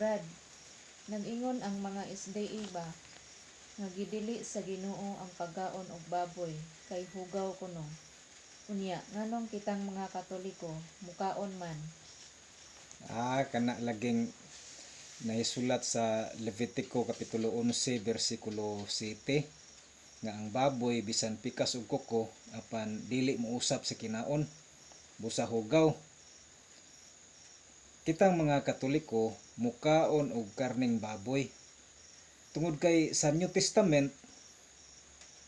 Brad, nag-ingon ang mga SDA ba nga gidili sa Ginoo ang pagkaon og baboy kay hugaw kuno. Unya, nganong kitang mga Katoliko mukaon man? Kana laging naisulat sa Levitico Kapitulo 11, versikulo 7, nga ang baboy bisan pikas ug kuko apan dili mousap sa kinaon, busa hugaw. Kitang mga Katoliko mukaon og karning baboy. Tungod kay sa New Testament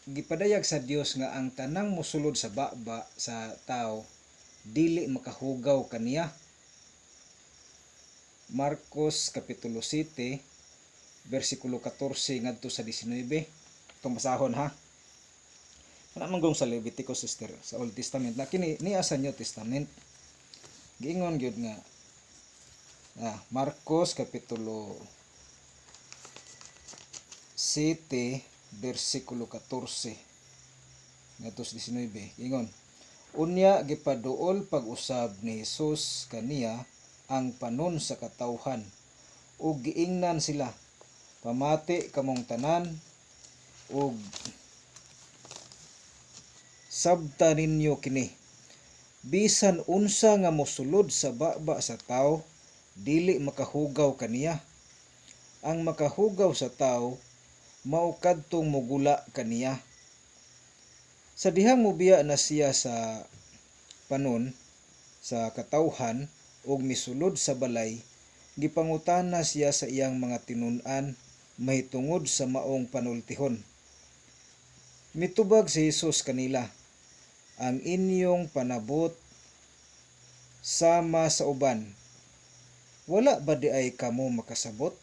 gipadayag sa Dios nga ang tanang mosulod sa baba sa tao dili makahugaw kaniya. Marcos Kapitulo 7, versikulo 14 ngadto sa 19. Itong basahon ha. Wala man gong sa Levitico, sister, sa Old Testament. Lakini niya sa New Testament. Giingon gyud nga Marcos Kapitulo 7, versikulo 14 ngadto sa 19. Giingon, unya gipaduol pag-usab ni Jesus kaniya ang panon sa katawhan ug giingnan sila, pamati kamong tanan ug sabta ninyo kini, bisan unsa nga mosulod sa baba sa tao dili makahugaw kaniya. Ang makahugaw sa tao mao kadtong mogula kaniya. Sa dihang mobiya na siya sa panon sa katawhan ug misulod sa balay, gipangutana siya sa iyang mga tinun-an mahitungod sa maong panultihon. Mitubag si Jesus kanila, ang inyong panabot sama sa uban, wala ba di ay kamo makasabot?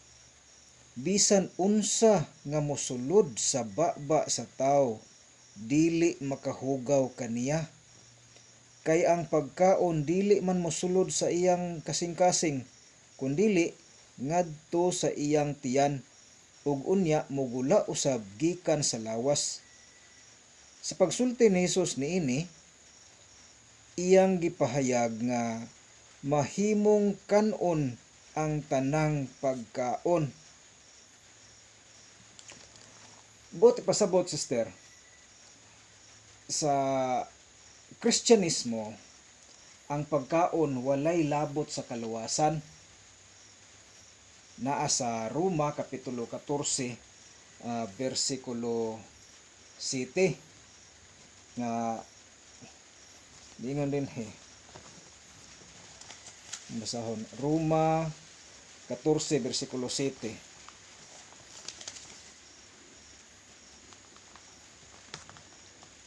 Bisan unsa nga mosulod sa baba sa tao dili makahugaw kaniya. Kay ang pagkaon dili man mosulod sa iyang kasing-kasing, kundili ngadto sa iyang tiyan, ug unya mogula usab gikan sa lawas. Sa pagsulti ni Jesus niini, iyang gipahayag nga mahimong kanon ang tanang pagkaon. Buti pasabot, sister, sa Kristyanismo, ang pagkaon walay labot sa kaluwasan. Naa sa Roma Kapitulo 14, versikulo 7, nga ingon din basahon, Roma 14, versikulo 7.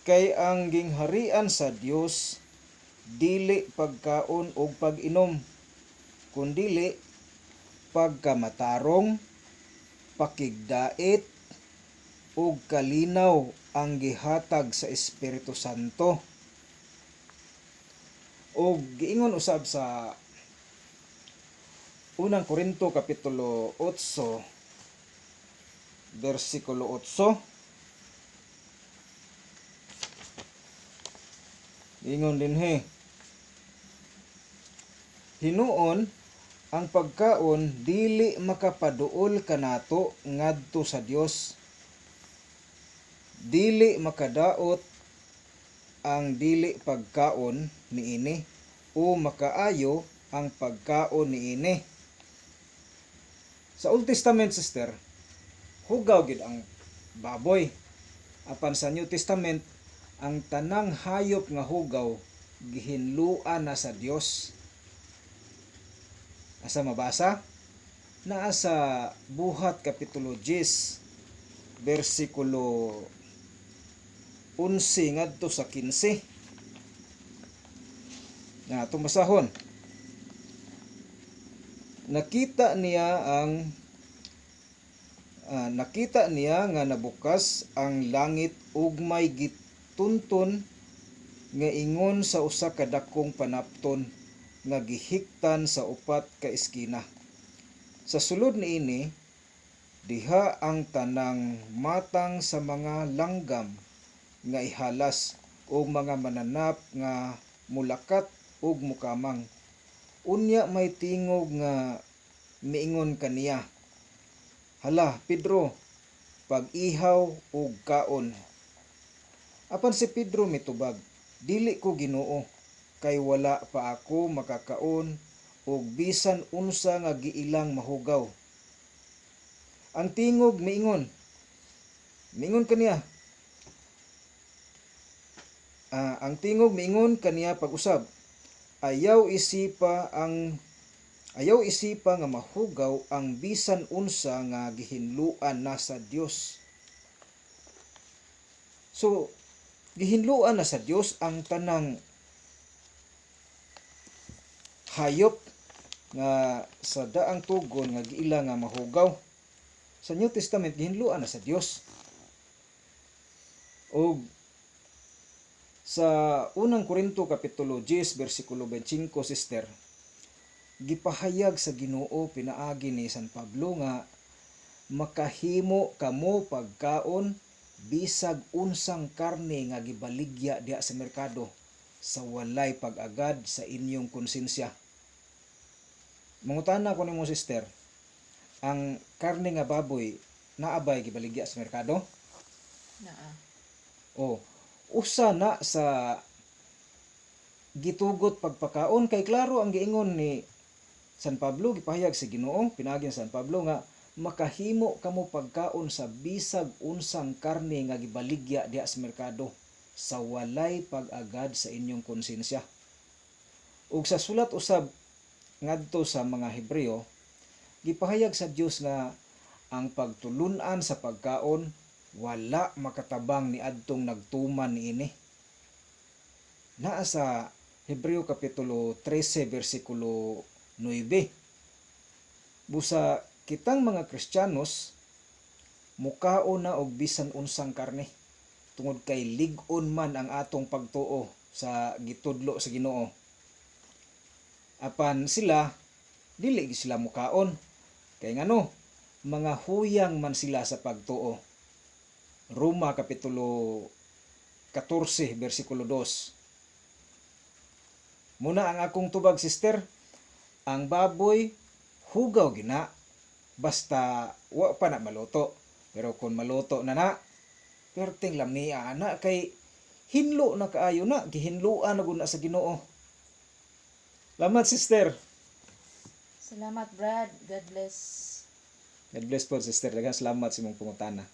Kay ang gingharian sa Dios dili pagkaon ug pag-inom, kundili pagkamatarong, pakigdait ug kalinaw ang gihatag sa Espiritu Santo. Og giingon usab sa unang Korinto Kapitulo 8, versikulo 8, ingon din hinuon ang pagkaon dili makapaduol kanato ngadto sa Dios. Dili makadaot ang dili pagkaon niini, o makaayo ang pagkaon niini. Sa Old Testament, sister, hugaw gid ang baboy. Apan sa New Testament, ang tanang hayop nga hugaw gihinluan na sa Dios. Asa mabasa? Naa sa Buhat Kapitulo 10, versikulo 11 ngadto sa 15. Atong basahon. Nakita niya nga nabukas ang langit ug may tunton nga ingon sa usa ka dakong panapton nga gihiktan sa 4 ka eskina. Sa sulod niini, diha ang tanang matang sa mga langgam nga ihalas ug mga mananap nga mulakat ug mukamang. Unya may tingog nga miingon kaniya, "Hala, Pedro, pag-ihaw og kaon." Apan si Pedro mitubag, "Dili ko, Ginoo, kay wala pa ako makakaon og bisan unsa nga giilang mahugaw." Ang tingog miingon kaniya, pag-usab, ayaw isipa nga mahugaw ang bisan unsa nga gihinluan na sa Dios. So, gihinluan na sa Dios ang tanang hayop nga sa daang tugon nga giila nga mahugaw. Sa New Testament gihinluan na sa Dios. O sa unang Korinto kapitulo 10 bersikulo 25, sister, gipahayag sa Ginoo pinaagi ni San Pablo nga makahimo kamo pagkaon bisag unsang karne nga gibaligya diha sa merkado sa walay pag-agad sa inyong konsensya. Mangutana ko nimo, sister, ang karne nga baboy naabay gibaligya sa merkado? Naa. O usa na sa gitugot pagpakaon, kay klaro ang giingon ni San Pablo, gipahayag sa Ginoo pinaagi ni San Pablo nga makahimo kamo pagkaon sa bisag unsang karne nga gibaligya diha sa merkado sa walay pag-agad sa inyong konsensya. Ug sa sulat usab ngadto sa mga Hebreo, gipahayag sa Dios nga ang pagtulun-an sa pagkaon wala makatabang ni adtong nagtuman niini. Naa sa Hebreo kapitulo 13 bersikulo 9. Busa kitang mga Kristiyanos mukaon na og bisan unsang karne tungod kay lig-on man ang atong pagtuo sa gitudlo sa Ginoo. Apan sila dili sila mukaon kay ngano, mga huyang man sila sa pagtuo. Roma kapitulo 14 bersikulo 2. Muna ang akong tubag, sister, ang baboy hugaw gina basta wa pa na maluto. Pero kung maluto na, perting lamia na kay hinlo na kaayo na, gihinluan na gud na sa Ginoo. Salamat, sister. Salamat, Brad. God bless. God bless po, sister. Daghang salamat sa imong pangutana.